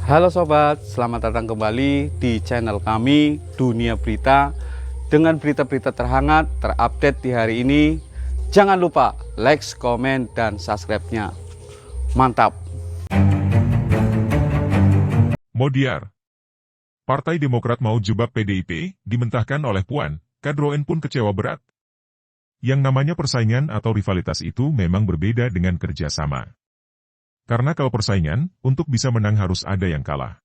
Halo sobat, selamat datang kembali di channel kami Dunia Berita dengan berita-berita terhangat, terupdate di hari ini. Jangan lupa like, komen, dan subscribe-nya. Mantap! Modiar. Partai Demokrat mau jebak PDIP, dimentahkan oleh Puan, Kadroen pun kecewa berat. Yang namanya persaingan atau rivalitas itu memang berbeda dengan kerjasama. Karena kalau persaingan, untuk bisa menang harus ada yang kalah.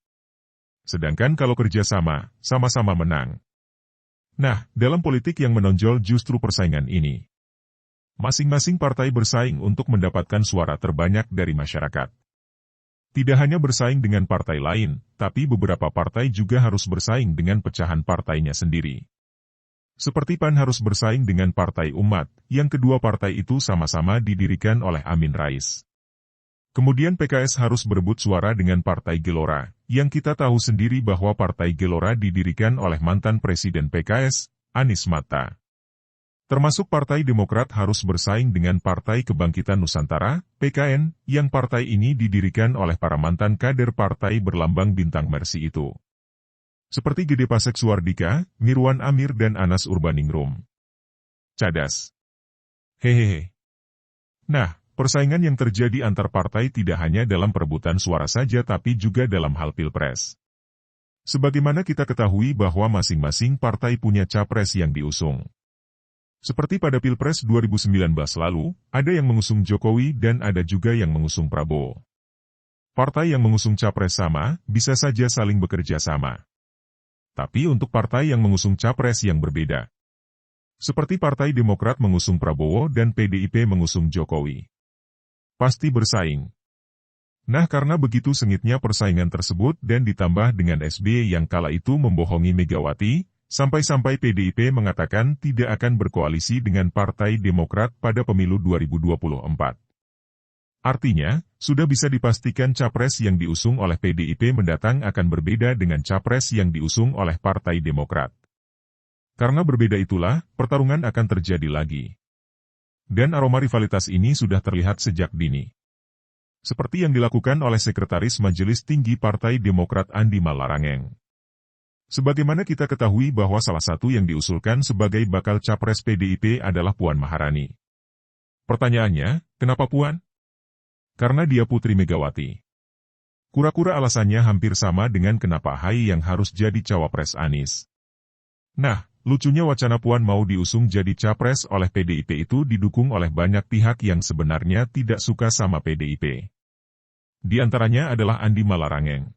Sedangkan kalau kerjasama, sama-sama menang. Nah, dalam politik yang menonjol justru persaingan ini. Masing-masing partai bersaing untuk mendapatkan suara terbanyak dari masyarakat. Tidak hanya bersaing dengan partai lain, tapi beberapa partai juga harus bersaing dengan pecahan partainya sendiri. Seperti PAN harus bersaing dengan Partai Umat, yang kedua partai itu sama-sama didirikan oleh Amin Rais. Kemudian PKS harus berebut suara dengan Partai Gelora, yang kita tahu sendiri bahwa Partai Gelora didirikan oleh mantan Presiden PKS, Anies Mata. Termasuk Partai Demokrat harus bersaing dengan Partai Kebangkitan Nusantara, PKN, yang partai ini didirikan oleh para mantan kader partai berlambang bintang Mercy itu. Seperti Gede Pasek Suardika, Mirwan Amir dan Anas Urbaningrum. Cadas. Hehehe. Nah, persaingan yang terjadi antar partai tidak hanya dalam perebutan suara saja tapi juga dalam hal pilpres. Sebagaimana kita ketahui bahwa masing-masing partai punya capres yang diusung. Seperti pada Pilpres 2019 lalu, ada yang mengusung Jokowi dan ada juga yang mengusung Prabowo. Partai yang mengusung capres sama, bisa saja saling bekerja sama. Tapi untuk partai yang mengusung capres yang berbeda. Seperti Partai Demokrat mengusung Prabowo dan PDIP mengusung Jokowi. Pasti bersaing. Nah, karena begitu sengitnya persaingan tersebut dan ditambah dengan SBY yang kala itu membohongi Megawati, sampai-sampai PDIP mengatakan tidak akan berkoalisi dengan Partai Demokrat pada pemilu 2024. Artinya, sudah bisa dipastikan capres yang diusung oleh PDIP mendatang akan berbeda dengan capres yang diusung oleh Partai Demokrat. Karena berbeda itulah, pertarungan akan terjadi lagi. Dan aroma rivalitas ini sudah terlihat sejak dini. Seperti yang dilakukan oleh Sekretaris Majelis Tinggi Partai Demokrat Andi Malarangeng. Sebagaimana kita ketahui bahwa salah satu yang diusulkan sebagai bakal capres PDIP adalah Puan Maharani. Pertanyaannya, kenapa Puan? Karena dia putri Megawati. Kura-kura alasannya hampir sama dengan kenapa Ahy yang harus jadi cawapres Anies. Nah, lucunya wacana Puan mau diusung jadi capres oleh PDIP itu didukung oleh banyak pihak yang sebenarnya tidak suka sama PDIP. Di antaranya adalah Andi Malarangeng.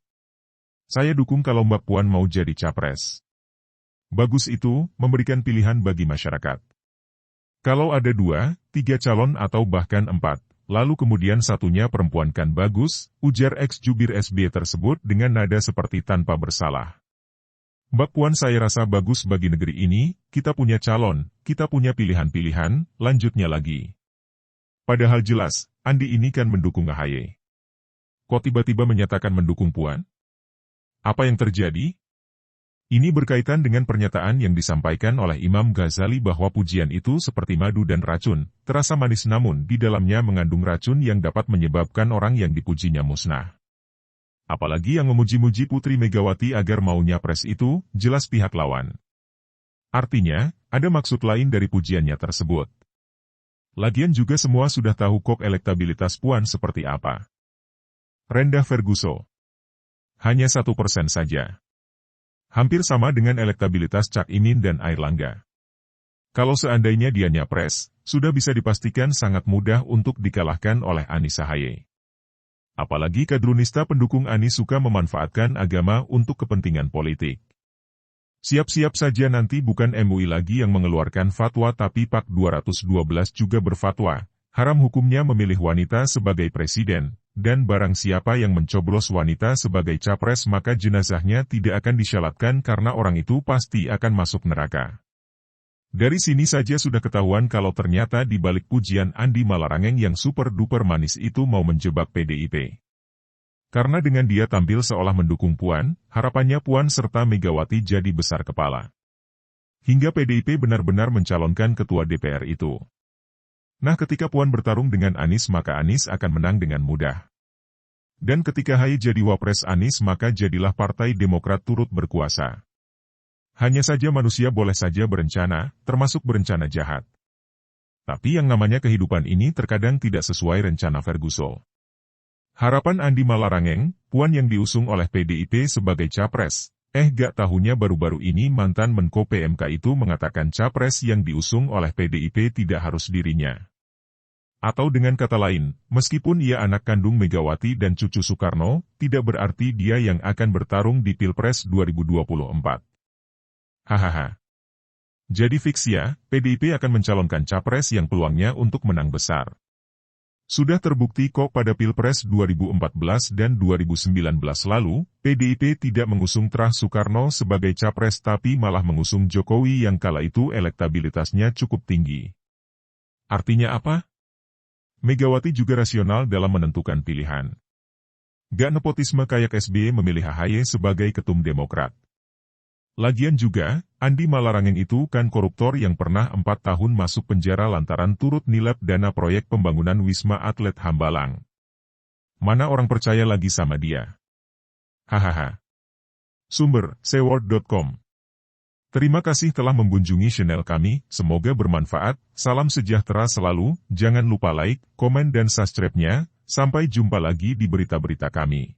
Saya dukung kalau Mbak Puan mau jadi capres. Bagus itu, memberikan pilihan bagi masyarakat. Kalau ada 2, 3 calon atau bahkan 4, lalu kemudian satunya perempuan kan bagus, ujar ex-jubir SBY tersebut dengan nada seperti tanpa bersalah. Mbak Puan saya rasa bagus bagi negeri ini, kita punya calon, kita punya pilihan-pilihan, lanjutnya lagi. Padahal jelas, Andi ini kan mendukung Ahy. Kok tiba-tiba menyatakan mendukung Puan? Apa yang terjadi? Ini berkaitan dengan pernyataan yang disampaikan oleh Imam Ghazali bahwa pujian itu seperti madu dan racun, terasa manis namun di dalamnya mengandung racun yang dapat menyebabkan orang yang dipujinya musnah. Apalagi yang memuji-muji Putri Megawati agar mau nyapres itu, jelas pihak lawan. Artinya, ada maksud lain dari pujiannya tersebut. Lagian juga semua sudah tahu kok elektabilitas Puan seperti apa. Rendah Ferguson. Hanya 1% saja. Hampir sama dengan elektabilitas Cak Imin dan Airlangga. Kalau seandainya dia nyapres, sudah bisa dipastikan sangat mudah untuk dikalahkan oleh Anies Ahy. Apalagi kadrunista pendukung Anies suka memanfaatkan agama untuk kepentingan politik. Siap-siap saja nanti bukan MUI lagi yang mengeluarkan fatwa tapi PAK 212 juga berfatwa, haram hukumnya memilih wanita sebagai presiden, dan barang siapa yang mencoblos wanita sebagai capres maka jenazahnya tidak akan disyalatkan karena orang itu pasti akan masuk neraka. Dari sini saja sudah ketahuan kalau ternyata di balik pujian Andi Malarangeng yang super duper manis itu mau menjebak PDIP. Karena dengan dia tampil seolah mendukung Puan, harapannya Puan serta Megawati jadi besar kepala. Hingga PDIP benar-benar mencalonkan ketua DPR itu. Nah ketika Puan bertarung dengan Anies maka Anies akan menang dengan mudah. Dan ketika Ahy jadi wapres Anies maka jadilah Partai Demokrat turut berkuasa. Hanya saja manusia boleh saja berencana, termasuk berencana jahat. Tapi yang namanya kehidupan ini terkadang tidak sesuai rencana Ferguson. Harapan Andi Malarangeng, Puan yang diusung oleh PDIP sebagai capres. Gak tahunya baru-baru ini mantan Menko PMK itu mengatakan capres yang diusung oleh PDIP tidak harus dirinya. Atau dengan kata lain, meskipun ia anak kandung Megawati dan cucu Soekarno, tidak berarti dia yang akan bertarung di Pilpres 2024. Hahaha. Jadi fix ya, PDIP akan mencalonkan capres yang peluangnya untuk menang besar. Sudah terbukti kok pada Pilpres 2014 dan 2019 lalu, PDIP tidak mengusung Trah Soekarno sebagai capres tapi malah mengusung Jokowi yang kala itu elektabilitasnya cukup tinggi. Artinya apa? Megawati juga rasional dalam menentukan pilihan. Gak nepotisme kayak SBY memilih AHY sebagai ketum Demokrat. Lagian juga, Andi Malarangeng itu kan koruptor yang pernah 4 tahun masuk penjara lantaran turut nilep dana proyek pembangunan Wisma Atlet Hambalang. Mana orang percaya lagi sama dia? Hahaha. Sumber, seword.com. Terima kasih telah mengunjungi channel kami, semoga bermanfaat, salam sejahtera selalu, jangan lupa like, komen dan subscribe-nya, sampai jumpa lagi di berita-berita kami.